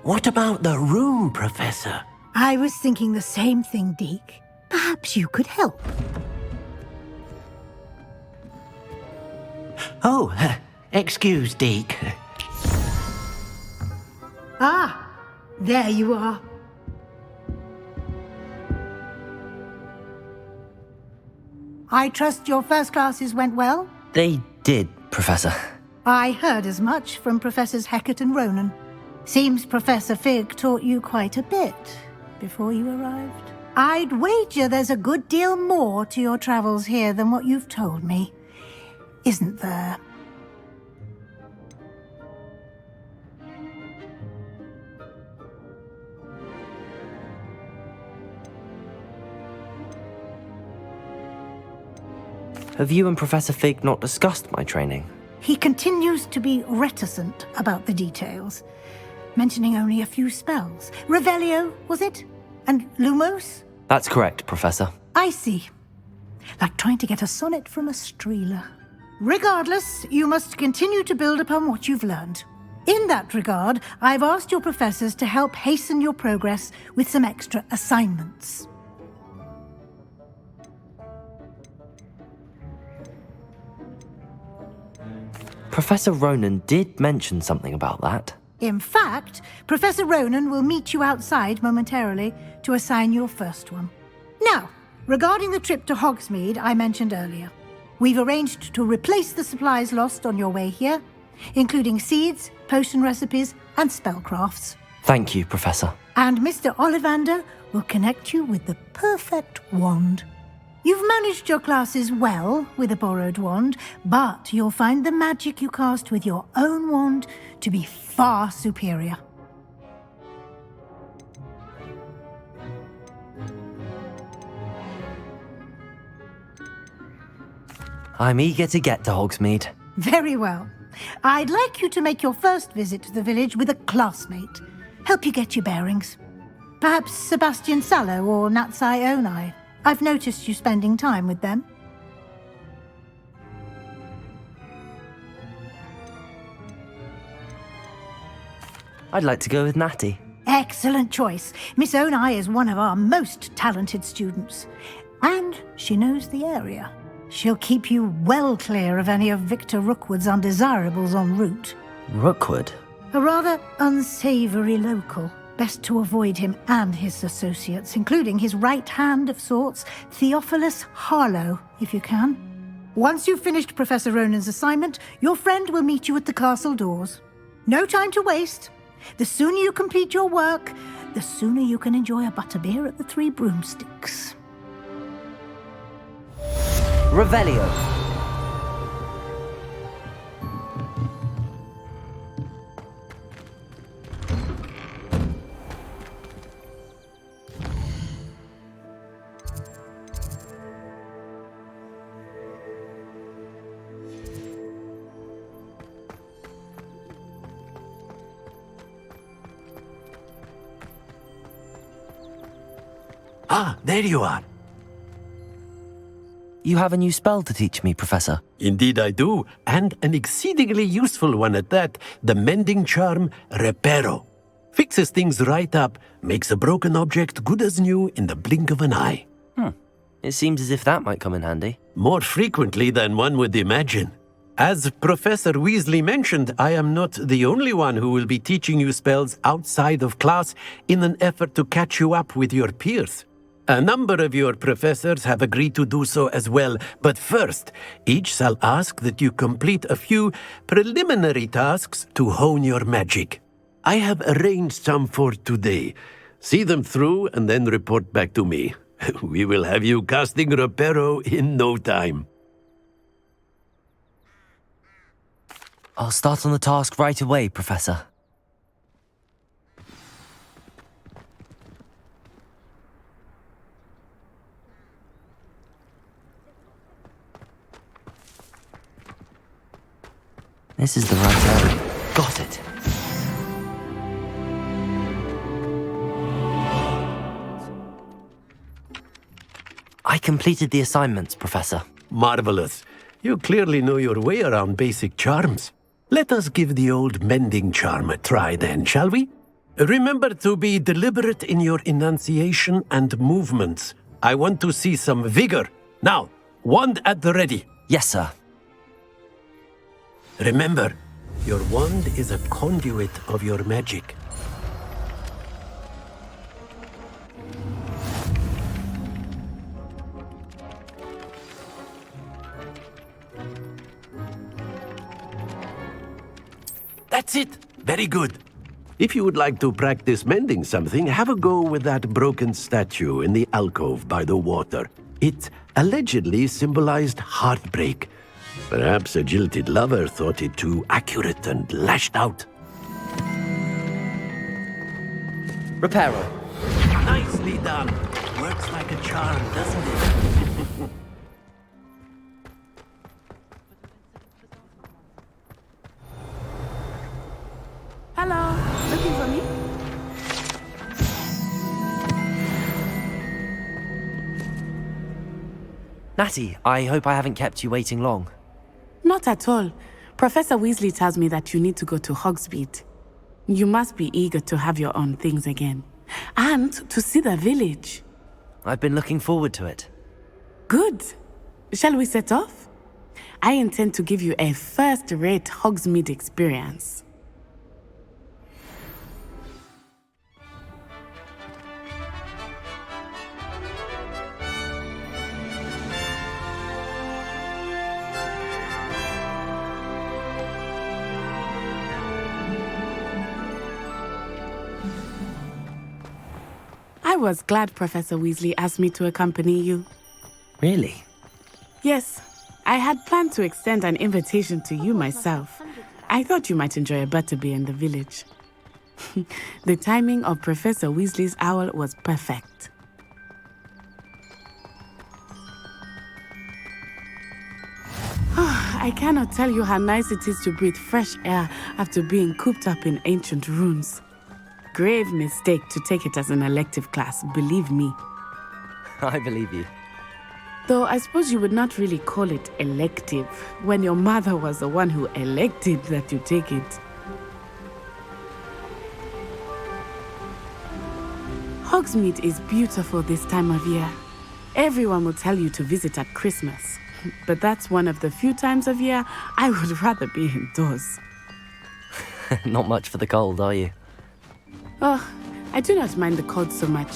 What about the room, Professor? I was thinking the same thing, Deke. Perhaps you could help. Oh, excuse, Deke. Ah, there you are. I trust your first classes went well? They did, Professor. I heard as much from Professors Hecat and Ronan. Seems Professor Fig taught you quite a bit before you arrived. I'd wager there's a good deal more to your travels here than what you've told me. Isn't there? Have you and Professor Fig not discussed my training? He continues to be reticent about the details, mentioning only a few spells. Revelio, was it? And Lumos? That's correct, Professor. I see. Like trying to get a sonnet from a streeler. Regardless, you must continue to build upon what you've learned. In that regard, I've asked your professors to help hasten your progress with some extra assignments. Professor Ronan did mention something about that. In fact, Professor Ronan will meet you outside momentarily to assign your first one. Now, regarding the trip to Hogsmeade I mentioned earlier, we've arranged to replace the supplies lost on your way here, including seeds, potion recipes, and spellcrafts. Thank you, Professor. And Mr. Ollivander will connect you with the perfect wand. You've managed your classes well with a borrowed wand, but you'll find the magic you cast with your own wand to be far superior. I'm eager to get to Hogsmeade. Very well. I'd like you to make your first visit to the village with a classmate. Help you get your bearings. Perhaps Sebastian Sallow or Natsai Onai. I've noticed you spending time with them. I'd like to go with Natty. Excellent choice. Miss Onai is one of our most talented students. And she knows the area. She'll keep you well clear of any of Victor Rookwood's undesirables en route. Rookwood? A rather unsavoury local. Best to avoid him and his associates, including his right hand of sorts, Theophilus Harlow, if you can. Once you've finished Professor Ronan's assignment, your friend will meet you at the castle doors. No time to waste. The sooner you complete your work, the sooner you can enjoy a butterbeer at the Three Broomsticks. Revelio. Ah, there you are. You have a new spell to teach me, Professor. Indeed I do, and an exceedingly useful one at that, the mending charm Reparo. Fixes things right up, makes a broken object good as new in the blink of an eye. It seems as if that might come in handy. More frequently than one would imagine. As Professor Weasley mentioned, I am not the only one who will be teaching you spells outside of class in an effort to catch you up with your peers. A number of your professors have agreed to do so as well, but first, each shall ask that you complete a few preliminary tasks to hone your magic. I have arranged some for today. See them through and then report back to me. We will have you casting Reparo in no time. I'll start on the task right away, Professor. This is the right area. Got it. I completed the assignments, Professor. Marvelous. You clearly know your way around basic charms. Let us give the old mending charm a try then, shall we? Remember to be deliberate in your enunciation and movements. I want to see some vigor. Now, wand at the ready. Yes, sir. Remember, your wand is a conduit of your magic. That's it. Very good. If you would like to practice mending something, have a go with that broken statue in the alcove by the water. It allegedly symbolized heartbreak. Perhaps a jilted lover thought it too accurate and lashed out. Reparo. Nicely done. Works like a charm, doesn't it? Hello, looking for me? Natty, I hope I haven't kept you waiting long. Not at all. Professor Weasley tells me that you need to go to Hogsmeade. You must be eager to have your own things again. And to see the village. I've been looking forward to it. Good. Shall we set off? I intend to give you a first-rate Hogsmeade experience. I was glad Professor Weasley asked me to accompany you. Really? Yes, I had planned to extend an invitation to you myself. I thought you might enjoy a butterbeer in the village. The timing of Professor Weasley's owl was perfect. I cannot tell you how nice it is to breathe fresh air after being cooped up in ancient rooms. Grave mistake to take it as an elective class, believe me. I believe you. Though I suppose you would not really call it elective when your mother was the one who elected that you take it. Hogsmeade is beautiful this time of year. Everyone will tell you to visit at Christmas, but that's one of the few times of year I would rather be indoors. Not much for the cold, are you? Oh, I do not mind the cold so much,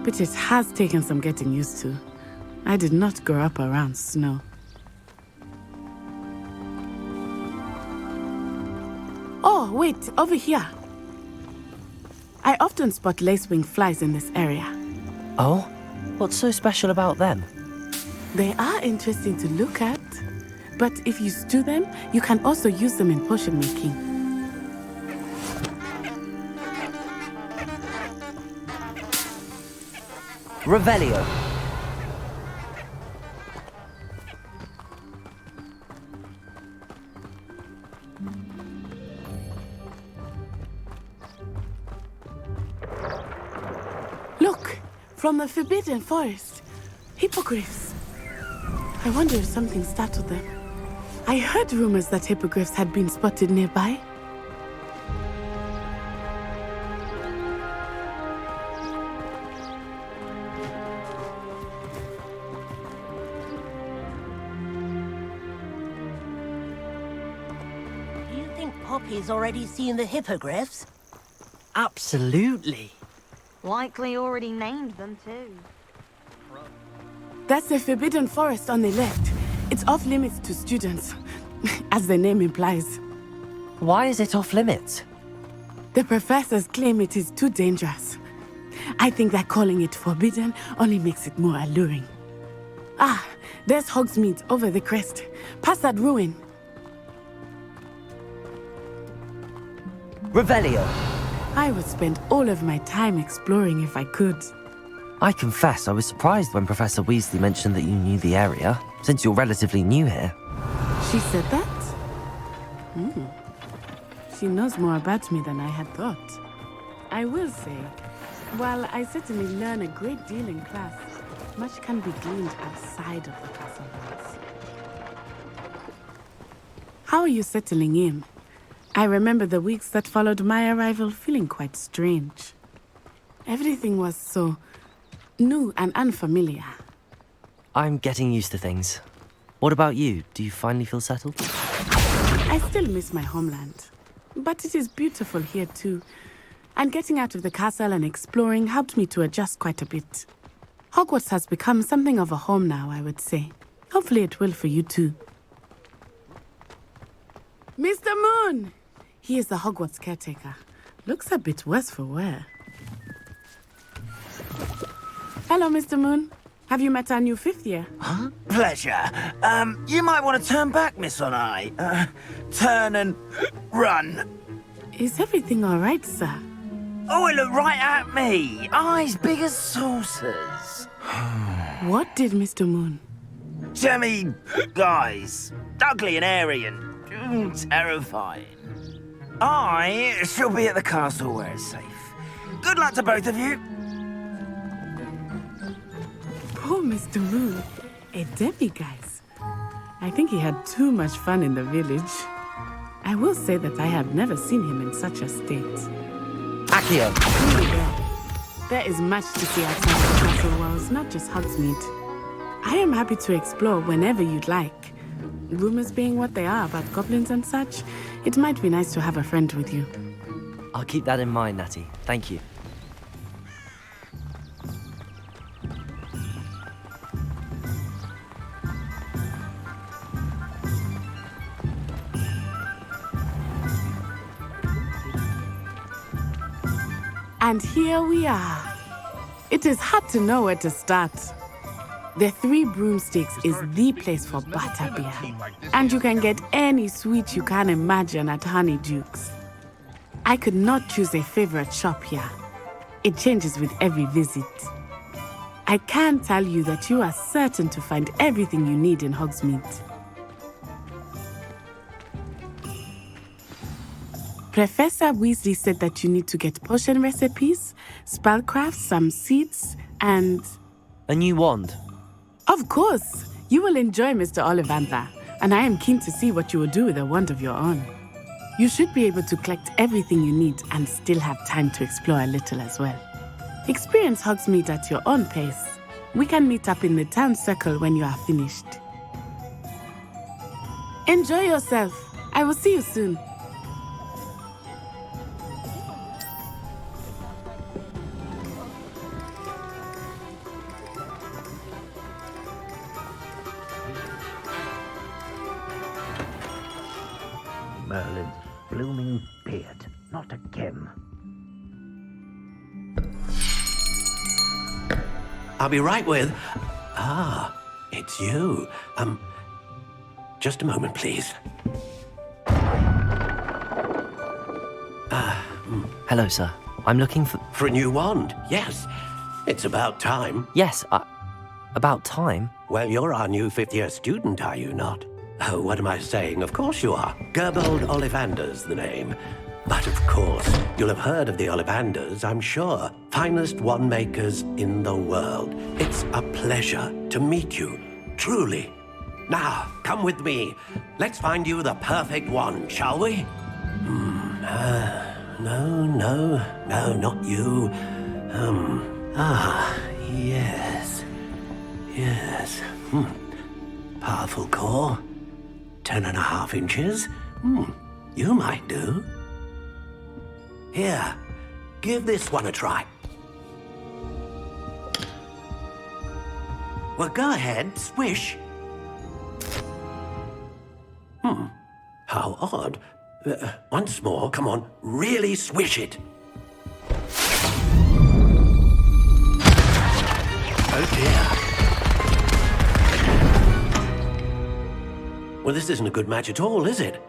but it has taken some getting used to. I did not grow up around snow. Oh, wait, over here. I often spot lacewing flies in this area. Oh? What's so special about them? They are interesting to look at, but if you stew them, you can also use them in potion making. Revelio. Look, from the Forbidden Forest. Hippogriffs. I wonder if something startled them. I heard rumors that hippogriffs had been spotted nearby. Do you think Poppy's already seen the hippogriffs? Absolutely. Likely already named them too. That's the Forbidden Forest on the left. It's off limits to students, as the name implies. Why is it off limits? The professors claim it is too dangerous. I think that calling it forbidden only makes it more alluring. Ah, there's Hogsmeade over the crest. Past that ruin. Revelio. I would spend all of my time exploring if I could. I confess I was surprised when Professor Weasley mentioned that you knew the area, since you're relatively new here. She said that? She knows more about me than I had thought. I will say, while I certainly learn a great deal in class, much can be gleaned outside of the classroom walls. How are you settling in? I remember the weeks that followed my arrival feeling quite strange. Everything was so new and unfamiliar. I'm getting used to things. What about you? Do you finally feel settled? I still miss my homeland, but it is beautiful here too. And getting out of the castle and exploring helped me to adjust quite a bit. Hogwarts has become something of a home now, I would say. Hopefully it will for you too. Mr. Moon! He is the Hogwarts caretaker. Looks a bit worse for wear. Hello, Mr. Moon. Have you met our new 5th year? Huh? Pleasure. You might want to turn back, Miss Onai. Turn and run. Is everything all right, sir? Oh, it looked right at me. Eyes big as saucers. What did Mr. Moon? Jemmy, guys. Ugly and airy and terrifying. I shall be at the castle where it's safe. Good luck to both of you. Poor Mr. Moon. A demiguise. I think he had too much fun in the village. I will say that I have never seen him in such a state. Accio! There is much to see outside the castle walls, not just Hogsmeade. I am happy to explore whenever you'd like. Rumors being what they are about goblins and such, it might be nice to have a friend with you. I'll keep that in mind, Natty. Thank you. And here we are. It is hard to know where to start. The Three Broomsticks is the place for butterbeer. And you can get any sweet you can imagine at Honeydukes. I could not choose a favorite shop here. It changes with every visit. I can tell you that you are certain to find everything you need in Hogsmeade. Professor Weasley said that you need to get potion recipes, spellcraft, some seeds, and... A new wand. Of course! You will enjoy Mr. Ollivander, and I am keen to see what you will do with a wand of your own. You should be able to collect everything you need and still have time to explore a little as well. Experience Hogsmeade at your own pace. We can meet up in the town circle when you are finished. Enjoy yourself. I will see you soon. Merlin's blooming beard. Not again. I'll be right with... Ah, it's you. Just a moment, please. Hello, sir. I'm looking for... For a new wand, yes. It's about time. Yes, about time? Well, you're our new 5th-year student, are you not? Oh, what am I saying? Of course you are. Gerbold Ollivander's the name. But of course, you'll have heard of the Ollivanders, I'm sure. Finest wand makers in the world. It's a pleasure to meet you, truly. Now, come with me. Let's find you the perfect wand, shall we? No, not you. Yes. Powerful core. 10.5 inches. You might do. Here, give this one a try. Well, go ahead, swish. How odd. Once more, come on, really swish it. Oh dear. Well, this isn't a good match at all, is it?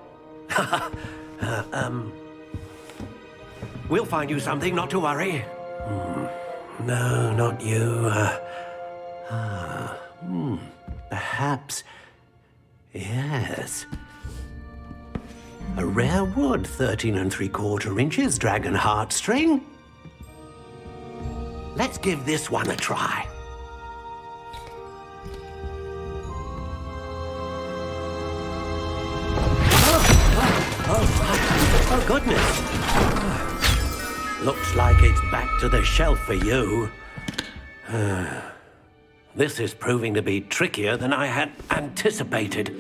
We'll find you something, not to worry. No, not you. Perhaps... Yes. A rare wood, 13 3/4 inches, dragon heartstring. Let's give this one a try. goodness. Looks like it's back to the shelf for you. This is proving to be trickier than I had anticipated.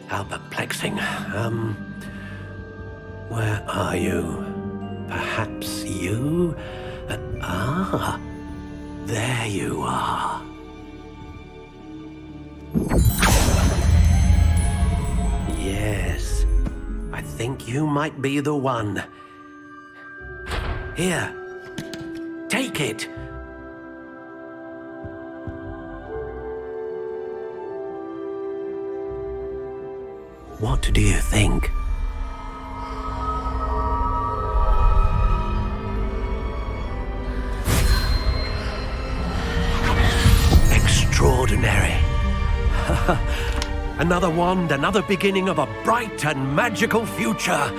How perplexing. Where are you? Perhaps you? There you are. Yes, I think you might be the one. Here, take it. What do you think? Extraordinary. Another wand, another beginning of a bright and magical future.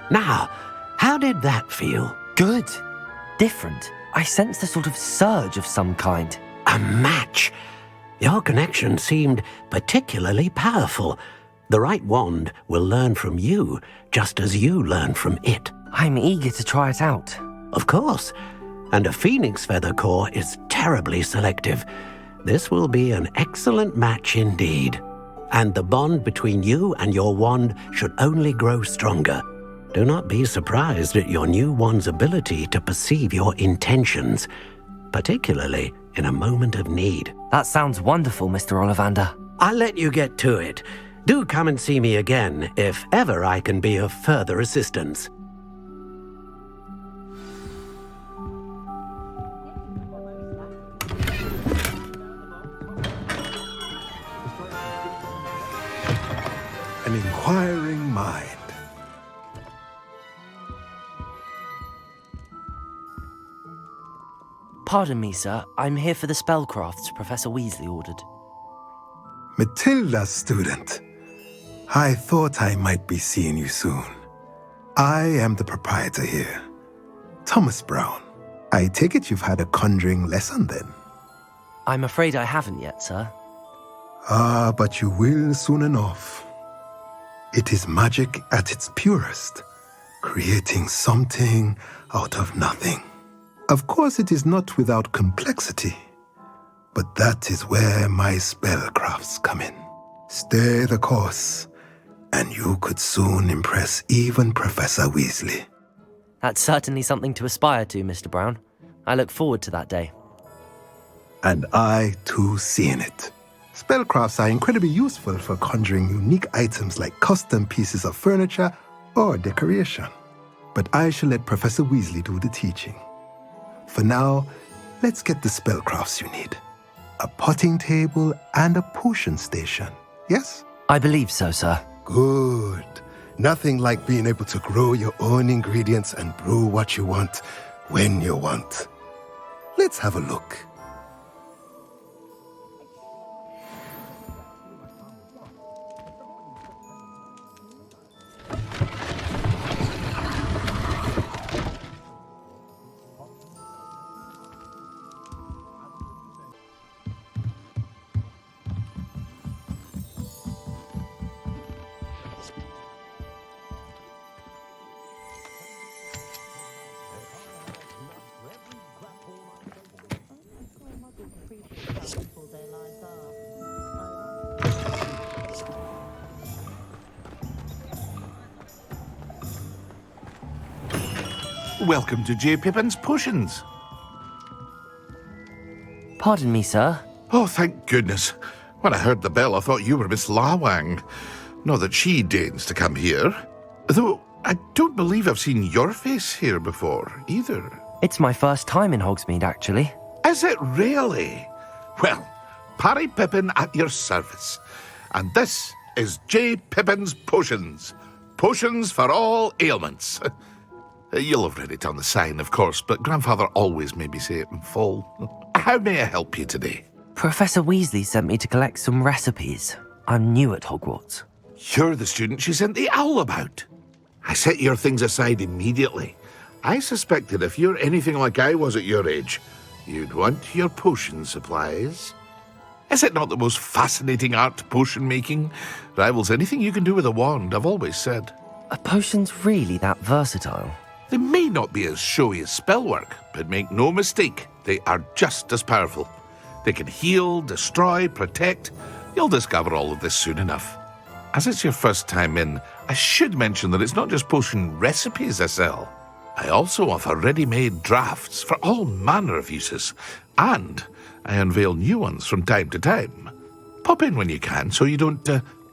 Now, how did that feel? Good. Different. I sensed a sort of surge of some kind. A match. Your connection seemed particularly powerful. The right wand will learn from you, just as you learn from it. I'm eager to try it out. Of course. And a phoenix feather core is terribly selective. This will be an excellent match indeed. And the bond between you and your wand should only grow stronger. Do not be surprised at your new wand's ability to perceive your intentions, particularly in a moment of need. That sounds wonderful, Mr. Ollivander. I'll let you get to it. Do come and see me again if ever I can be of further assistance. An inquiring mind. Pardon me, sir. I'm here for the spellcrafts Professor Weasley ordered. Matilda, student. I thought I might be seeing you soon. I am the proprietor here, Thomas Brown. I take it you've had a conjuring lesson then? I'm afraid I haven't yet, sir. But you will soon enough. It is magic at its purest, creating something out of nothing. Of course, it is not without complexity, but that is where my spellcrafts come in. Stay the course, and you could soon impress even Professor Weasley. That's certainly something to aspire to, Mr. Brown. I look forward to that day. And I, too, seeing it. Spellcrafts are incredibly useful for conjuring unique items like custom pieces of furniture or decoration. But I shall let Professor Weasley do the teaching. For now, let's get the spellcrafts you need. A potting table and a potion station, yes? I believe so, sir. Good. Nothing like being able to grow your own ingredients and brew what you want when you want. Let's have a look. Welcome to J. Pippin's Potions. Pardon me, sir. Oh, thank goodness. When I heard the bell, I thought you were Miss Lawang. Not that she deigns to come here. Though I don't believe I've seen your face here before, either. It's my first time in Hogsmeade, actually. Is it really? Well, Parry Pippin at your service. And this is J. Pippin's Potions. Potions for all ailments. You'll have read it on the sign, of course, but Grandfather always made me say it in full. How may I help you today? Professor Weasley sent me to collect some recipes. I'm new at Hogwarts. You're the student she sent the owl about. I set your things aside immediately. I suspected if you're anything like I was at your age, you'd want your potion supplies. Is it not the most fascinating art, potion making? Rivals anything you can do with a wand, I've always said. Are potions really that versatile? They may not be as showy as spellwork, but make no mistake, they are just as powerful. They can heal, destroy, protect. You'll discover all of this soon enough. As it's your first time in, I should mention that it's not just potion recipes I sell. I also offer ready-made drafts for all manner of uses, and I unveil new ones from time to time. Pop in when you can so you don't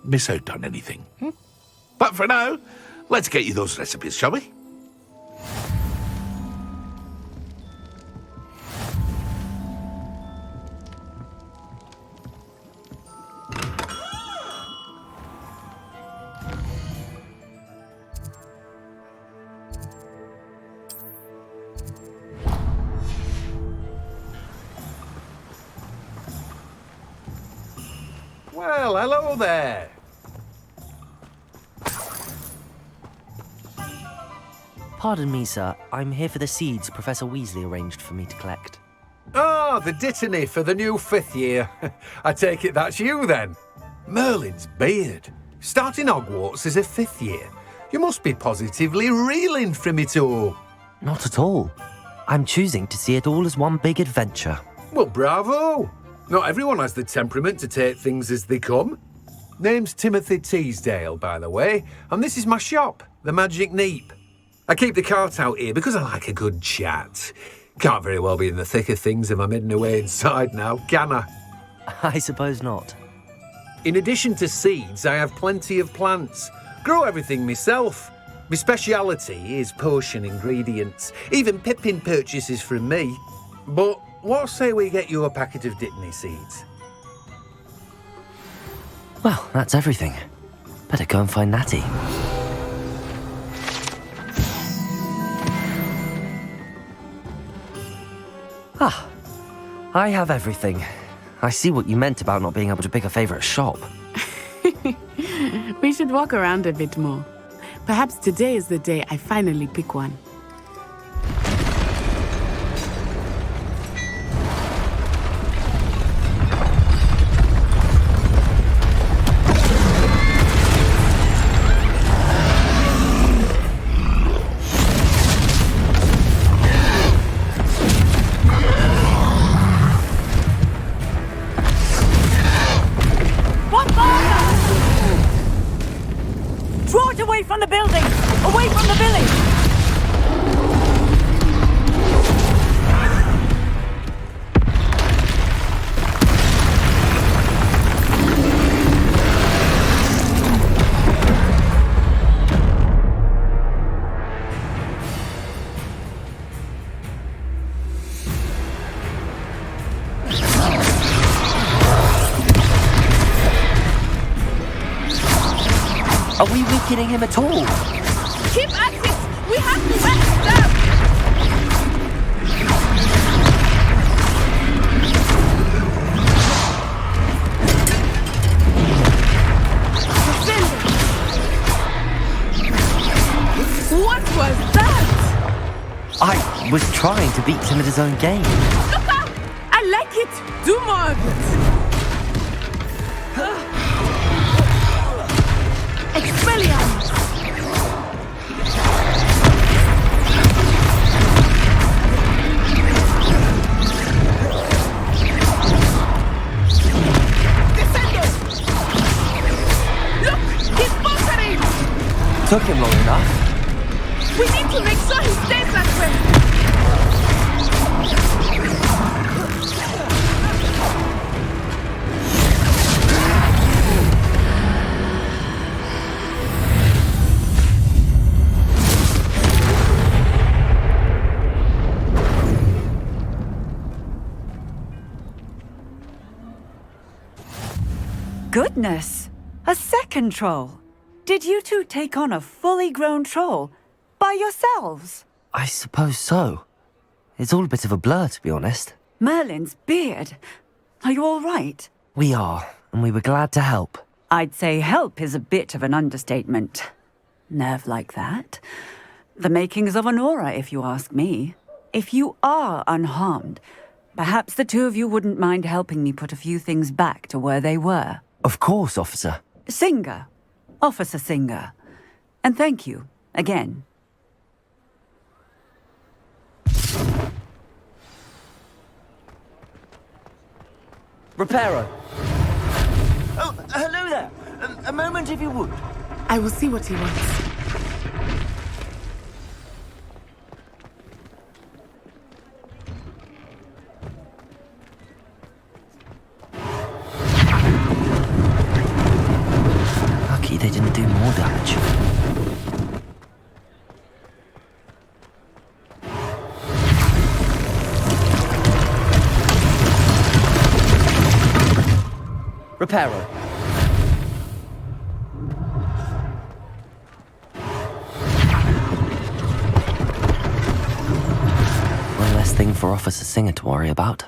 miss out on anything. But for now, let's get you those recipes, shall we? Well, hello there. Pardon me, sir. I'm here for the seeds Professor Weasley arranged for me to collect. Ah, the dittany for the new 5th year. I take it that's you, then. Merlin's beard. Starting Hogwarts as a 5th year. You must be positively reeling from it all. Not at all. I'm choosing to see it all as one big adventure. Well, bravo. Not everyone has the temperament to take things as they come. Name's Timothy Teasdale, by the way, and this is my shop, the Magic Neep. I keep the cart out here because I like a good chat. Can't very well be in the thick of things if I'm hidden away inside now, can I? I suppose not. In addition to seeds, I have plenty of plants. Grow everything myself. My speciality is potion ingredients. Even Pippin purchases from me. But what say we get you a packet of dittany seeds? Well, that's everything. Better go and find Natty. Ah, I have everything. I see what you meant about not being able to pick a favourite shop. We should walk around a bit more. Perhaps today is the day I finally pick one. Away from the building! Away from the village! Are we weakening him at all? Keep at it! We have to rest them! What was that? I was trying to beat him at his own game. Look out! I like it! Do more of it! Expelliarmus! Descendo! Look! He's faltering! Took him long enough. We need to make sure he stays that way! Goodness! A second troll! Did you two take on a fully grown troll by yourselves? I suppose so. It's all a bit of a blur, to be honest. Merlin's beard. Are you all right? We are, and we were glad to help. I'd say help is a bit of an understatement. Nerve like that. The makings of an aura, if you ask me. If you are unharmed, Perhaps the two of you wouldn't mind helping me put a few things back to where they were. Of course, officer. Singer. Officer Singer. And thank you, again. Reparo. Oh, hello there. A moment, if you would. I will see what he wants. Lucky they didn't do more damage. Reparo. One less thing for Officer Singer to worry about.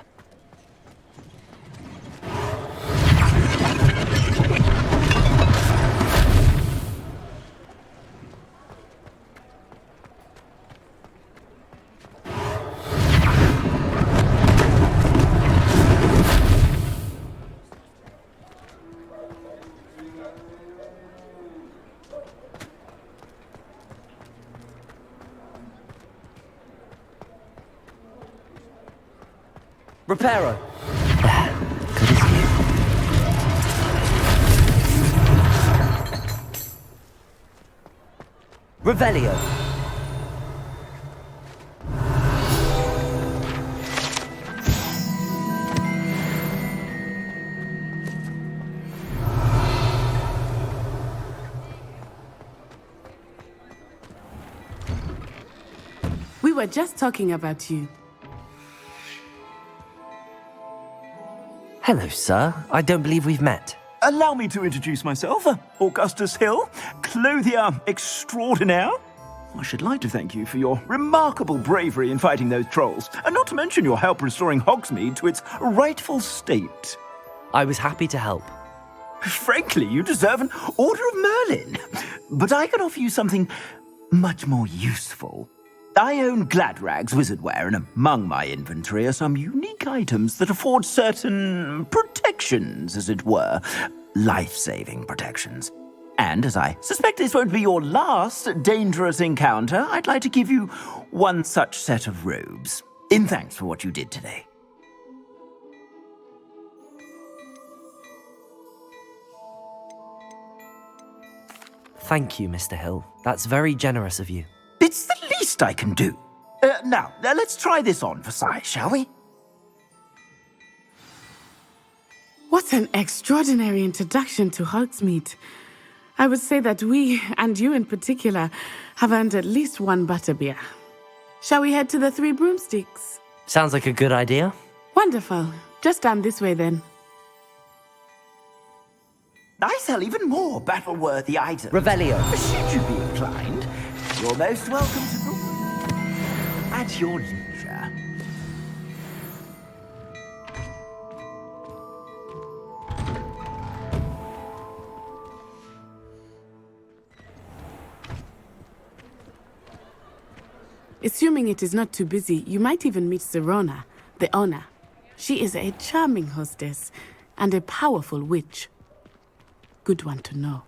Reparo. Good as you. Revelio. We were just talking about you. Hello, sir. I don't believe we've met. Allow me to introduce myself, Augustus Hill, clothier extraordinaire. I should like to thank you for your remarkable bravery in fighting those trolls, and not to mention your help restoring Hogsmeade to its rightful state. I was happy to help. Frankly, you deserve an Order of Merlin. But I can offer you something much more useful. I own Gladrag's wizardware, and among my inventory are some unique items that afford certain protections, as it were. Life-saving protections. And as I suspect this won't be your last dangerous encounter, I'd like to give you one such set of robes, in thanks for what you did today. Thank you, Mr. Hill. That's very generous of you. It's the least I can do. Now, let's try this on for size, shall we? What an extraordinary introduction to Hogsmeade. I would say that we, and you in particular, have earned at least one butterbeer. Shall we head to the Three Broomsticks? Sounds like a good idea. Wonderful. Just down this way then. I sell even more battle-worthy items. Revelio. Should you be inclined, you're most welcome to go at your leisure. Assuming it is not too busy, you might even meet Serona, the owner. She is a charming hostess and a powerful witch. Good one to know.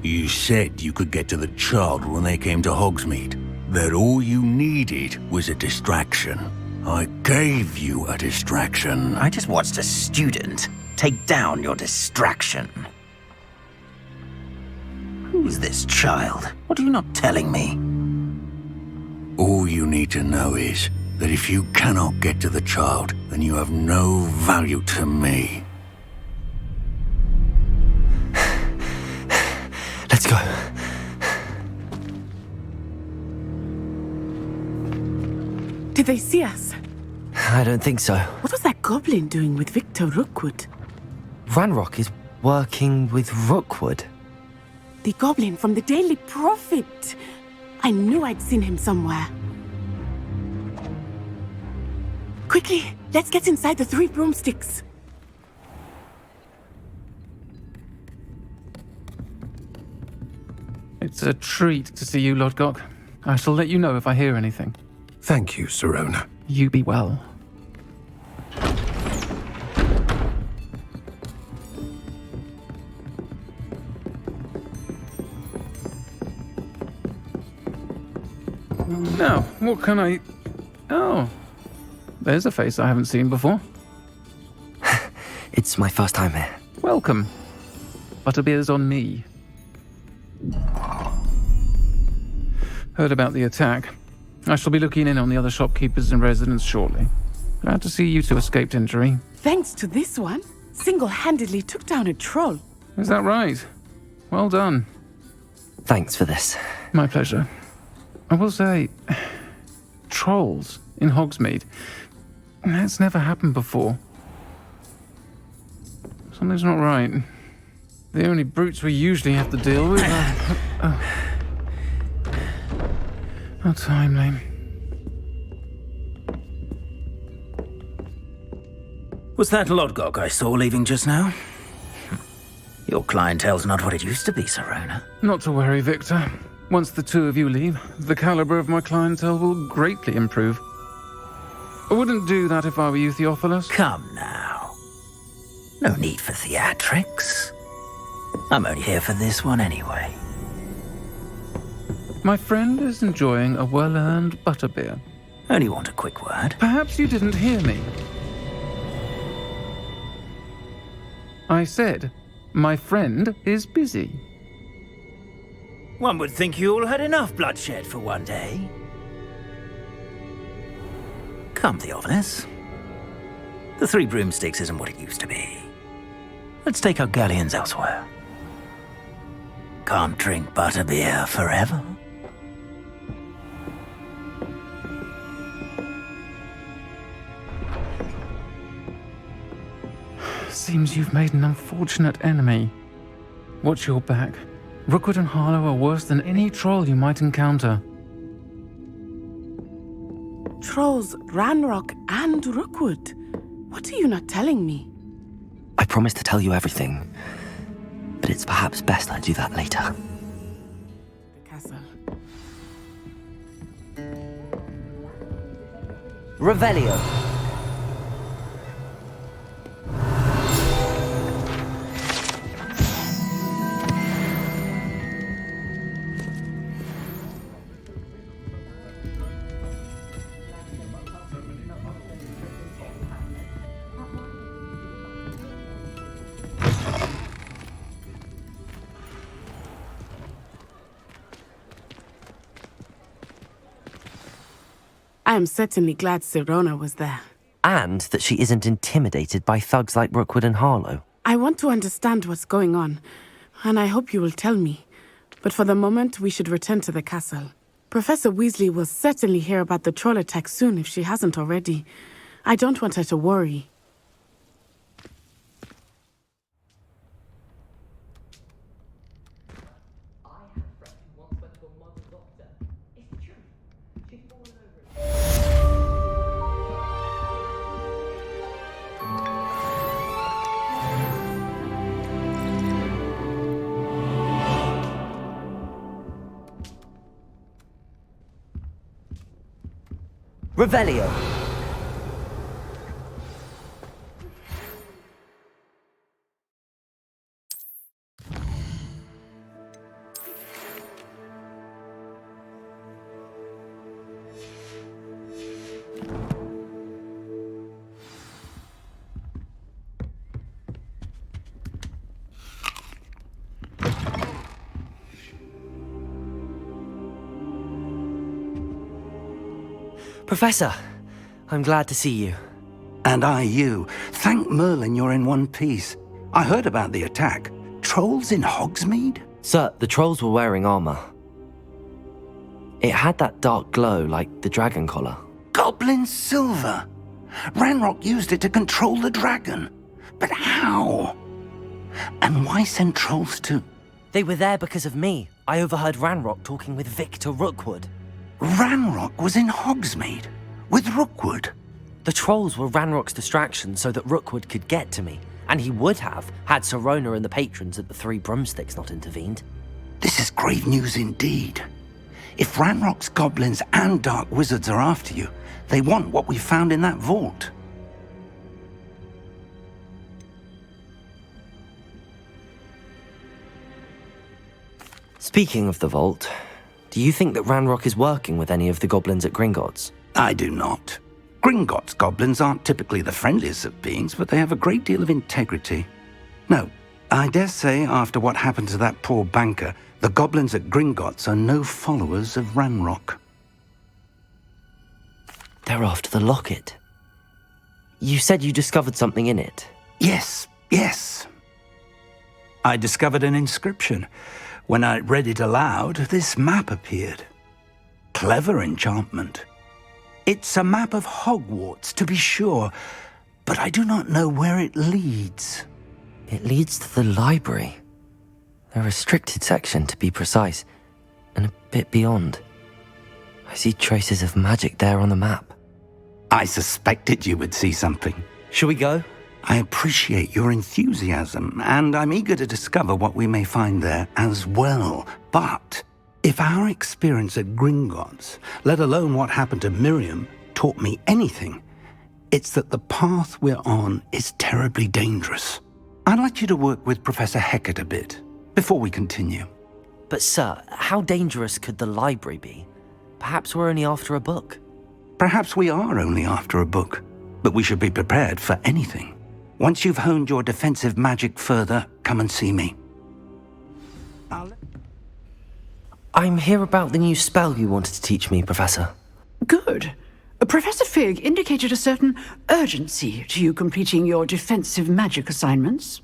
You said you could get to the child when they came to Hogsmeade. That all you needed was a distraction. I gave you a distraction. I just watched a student take down your distraction. Who's this child? What are you not telling me? All you need to know is that if you cannot get to the child, then you have no value to me. Let's go. Did they see us? I don't think so. What was that goblin doing with Victor Rookwood? Ranrock is working with Rookwood. The goblin from the Daily Prophet. I knew I'd seen him somewhere. Quickly, let's get inside the 3 broomsticks. It's a treat to see you, Lodgok. I shall let you know if I hear anything. Thank you, Sirona. You be well. Now, what can I... Oh, there's a face I haven't seen before. It's my first time here. Welcome. Butterbeer's on me. Heard about the attack. I shall be looking in on the other shopkeepers and residents shortly. Glad to see you two escaped injury. Thanks to this one, single-handedly took down a troll. Is that right? Well done. Thanks for this. My pleasure. I will say, trolls in Hogsmeade. That's never happened before. Something's not right. The only brutes we usually have to deal with are... How timely. Was that Lodgok I saw leaving just now? Your clientele's not what it used to be, Sirona. Not to worry, Victor. Once the two of you leave, the caliber of my clientele will greatly improve. I wouldn't do that if I were you, Theophilus. Come now. No need for theatrics. I'm only here for this one anyway. My friend is enjoying a well-earned butterbeer. Only want a quick word. Perhaps you didn't hear me. I said, my friend is busy. One would think you all had enough bloodshed for one day. Come, Theophilus. The 3 broomsticks isn't what it used to be. Let's take our galleons elsewhere. Can't drink butterbeer forever. Seems you've made an unfortunate enemy. Watch your back. Rookwood and Harlow are worse than any troll you might encounter. Trolls, Ranrock, and Rookwood. What are you not telling me? I promised to tell you everything, but it's perhaps best I do that later. The castle. Revelio. I am certainly glad Sirona was there. And that she isn't intimidated by thugs like Rookwood and Harlow. I want to understand what's going on, and I hope you will tell me. But for the moment, we should return to the castle. Professor Weasley will certainly hear about the troll attack soon if she hasn't already. I don't want her to worry. Revelio. Professor, I'm glad to see you. And I you. Thank Merlin you're in one piece. I heard about the attack. Trolls in Hogsmeade? Sir, the trolls were wearing armor. It had that dark glow like the dragon collar. Goblin silver! Ranrock used it to control the dragon. But how? And why send trolls to... They were there because of me. I overheard Ranrock talking with Victor Rookwood. Ranrock was in Hogsmeade with Rookwood. The trolls were Ranrock's distraction so that Rookwood could get to me, and he would have had Sirona and the patrons at the Three Broomsticks not intervened. This is grave news indeed. If Ranrock's goblins and dark wizards are after you, they want what we found in that vault. Speaking of the vault, do you think that Ranrock is working with any of the goblins at Gringotts? I do not. Gringotts goblins aren't typically the friendliest of beings, but they have a great deal of integrity. No, I dare say after what happened to that poor banker, the goblins at Gringotts are no followers of Ranrock. They're after the locket. You said you discovered something in it. Yes. I discovered an inscription. When I read it aloud, this map appeared. Clever enchantment. It's a map of Hogwarts, to be sure, but I do not know where it leads. It leads to the library. A restricted section, to be precise, and a bit beyond. I see traces of magic there on the map. I suspected you would see something. Shall we go? I appreciate your enthusiasm, and I'm eager to discover what we may find there as well. But if our experience at Gringotts, let alone what happened to Miriam, taught me anything, it's that the path we're on is terribly dangerous. I'd like you to work with Professor Hecat a bit before we continue. But sir, how dangerous could the library be? Perhaps we're only after a book. Perhaps we are only after a book, but we should be prepared for anything. Once you've honed your defensive magic further, come and see me. I'm here about the new spell you wanted to teach me, Professor. Good. Professor Fig indicated a certain urgency to you completing your defensive magic assignments.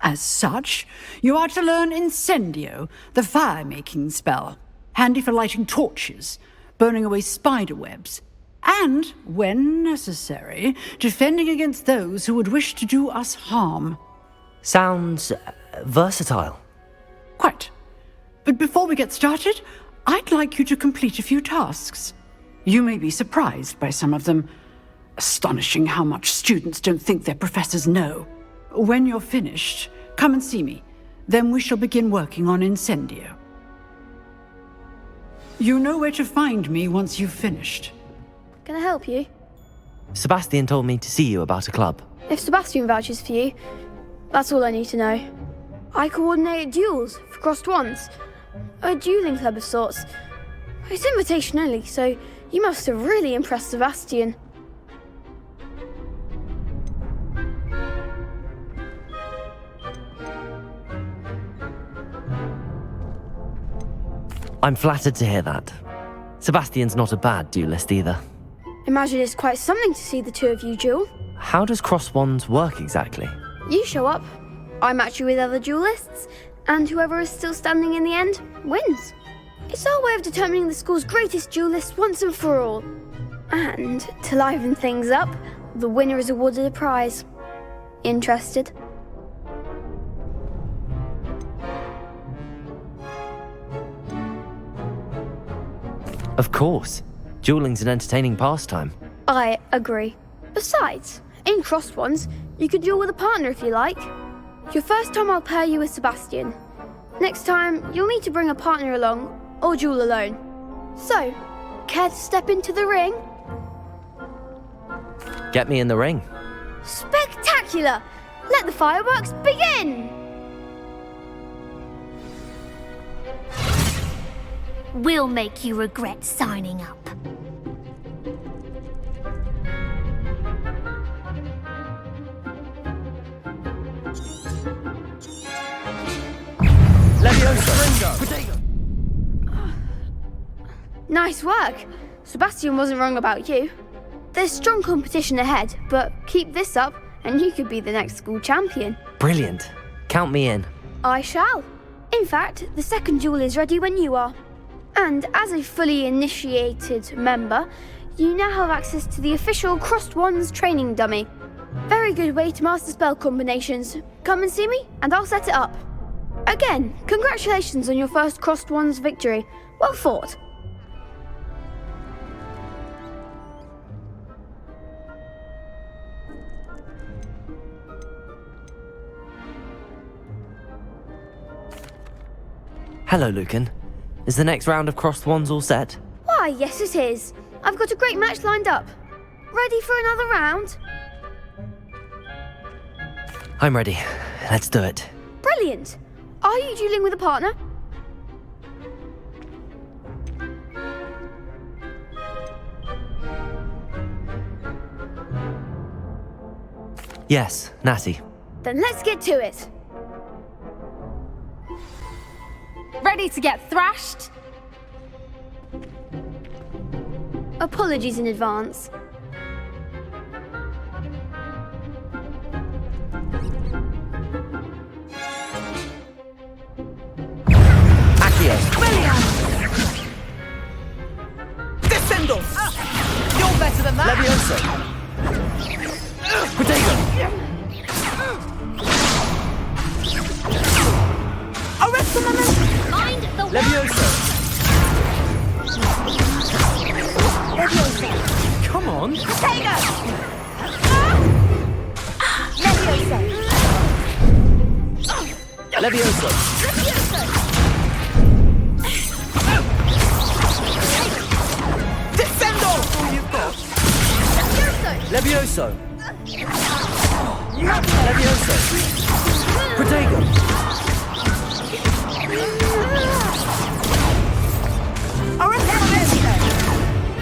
As such, you are to learn Incendio, the fire-making spell, handy for lighting torches, burning away spider webs, and, when necessary, defending against those who would wish to do us harm. Sounds versatile. Quite. But before we get started, I'd like you to complete a few tasks. You may be surprised by some of them. Astonishing how much students don't think their professors know. When you're finished, come and see me. Then we shall begin working on Incendio. You know where to find me once you've finished. Can I help you? Sebastian told me to see you about a club. If Sebastian vouches for you, that's all I need to know. I coordinate duels for crossed wands. A dueling club of sorts. It's invitation only, so you must have really impressed Sebastian. I'm flattered to hear that. Sebastian's not a bad duelist either. Imagine it's quite something to see the two of you duel. How does cross wands work exactly? You show up, I match you with other duelists, and whoever is still standing in the end wins. It's our way of determining the school's greatest duelist once and for all. And to liven things up, the winner is awarded a prize. Interested? Of course. Dueling's an entertaining pastime. I agree. Besides, in crossed ones, you could duel with a partner if you like. Your first time I'll pair you with Sebastian. Next time, you'll need to bring a partner along, or duel alone. So, care to step into the ring? Get me in the ring. Spectacular! Let the fireworks begin! We'll make you regret signing up. Nice work. Sebastian wasn't wrong about you. There's strong competition ahead, but keep this up and you could be the next school champion. Brilliant. Count me in. I shall. In fact, the second duel is ready when you are. And as a fully initiated member, you now have access to the official Crossed Wands training dummy. Very good way to master spell combinations. Come and see me, and I'll set it up. Again, congratulations on your first Crossed Wands victory. Well fought. Hello, Lucan. Is the next round of crossed wands all set? Why, yes it is. I've got a great match lined up. Ready for another round? I'm ready. Let's do it. Brilliant. Are you dueling with a partner? Yes, Natty. Then let's get to it. Ready to get thrashed? Apologies in advance. Accio. Descendo! You're better than that! Levioso. Protego. Arresto moment! Mind the Levioso. Levioso. Come on. Protego! Levioso. Levioso. Descendo! All you've got. Levioso. Levioso. Protego.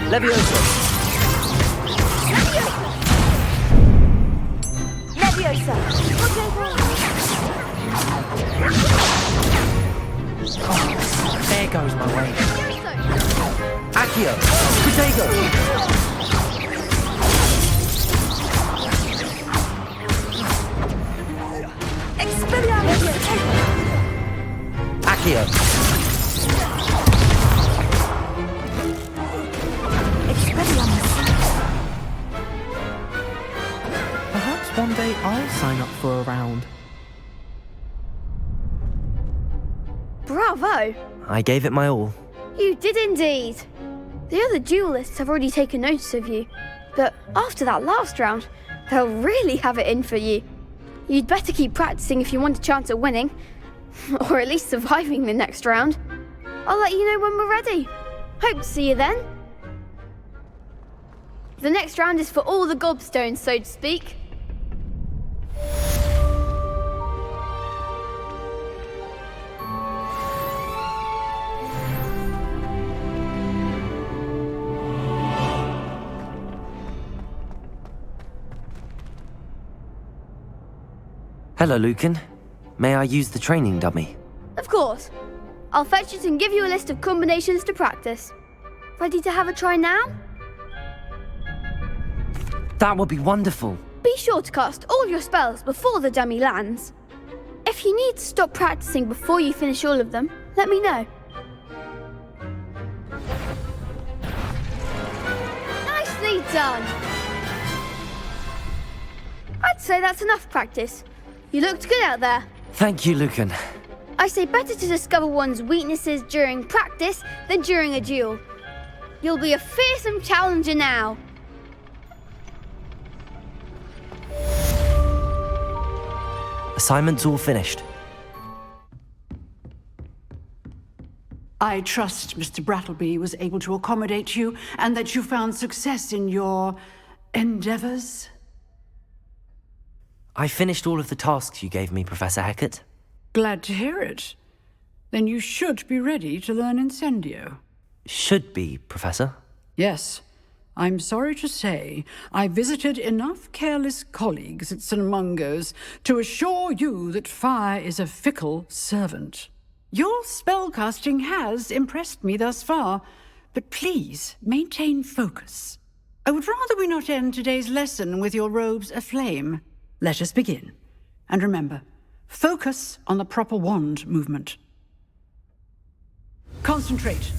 Levioso. Levioso. There goes my way. Accio. Protego. Accio. Perhaps one day I'll sign up for a round. Bravo! I gave it my all. You did indeed. The other duelists have already taken notice of you, but after that last round, they'll really have it in for you. You'd better keep practicing if you want a chance at winning, or at least surviving the next round. I'll let you know when we're ready. Hope to see you then. The next round is for all the gobstones, so to speak. Hello, Lucan. May I use the training dummy? Of course. I'll fetch it and give you a list of combinations to practice. Ready to have a try now? That would be wonderful. Be sure to cast all your spells before the dummy lands. If you need to stop practicing before you finish all of them, let me know. Nicely done! I'd say that's enough practice. You looked good out there. Thank you, Lucan. I say better to discover one's weaknesses during practice than during a duel. You'll be a fearsome challenger now. Assignment's all finished. I trust Mr. Brattleby was able to accommodate you and that you found success in your endeavors. I finished all of the tasks you gave me, Professor Hecat. Glad to hear it. Then you should be ready to learn Incendio. Should be, Professor. Yes. I'm sorry to say, I visited enough careless colleagues at St. Mungo's to assure you that fire is a fickle servant. Your spellcasting has impressed me thus far, but please maintain focus. I would rather we not end today's lesson with your robes aflame. Let us begin. And remember, focus on the proper wand movement. Concentrate,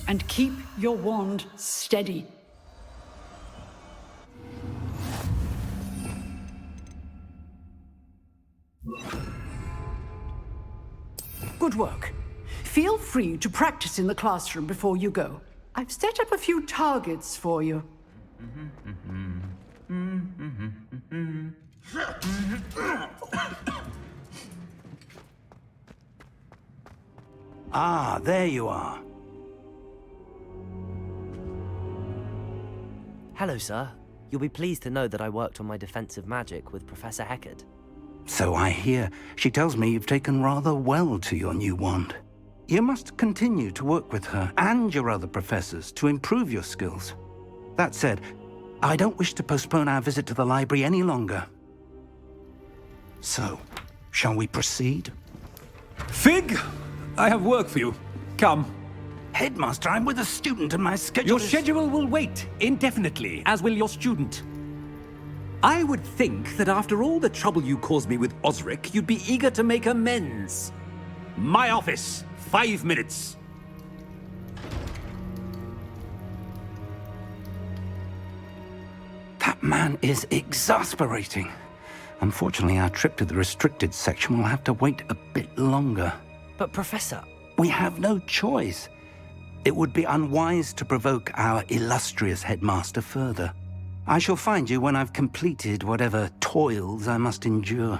and keep your wand steady. Good work. Feel free to practice in the classroom before you go. I've set up a few targets for you. Ah, there you are. Hello, sir. You'll be pleased to know that I worked on my defensive magic with Professor Heckard. So I hear. She tells me you've taken rather well to your new wand. You must continue to work with her and your other professors to improve your skills. That said, I don't wish to postpone our visit to the library any longer. So, shall we proceed? Fig, I have work for you. Come. Headmaster, I'm with a student and my schedule Your schedule will wait indefinitely, as will your student. I would think that after all the trouble you caused me with Osric, you'd be eager to make amends. My office, 5 minutes. That man is exasperating. Unfortunately, our trip to the restricted section will have to wait a bit longer. But, Professor... We have no choice. It would be unwise to provoke our illustrious headmaster further. I shall find you when I've completed whatever toils I must endure.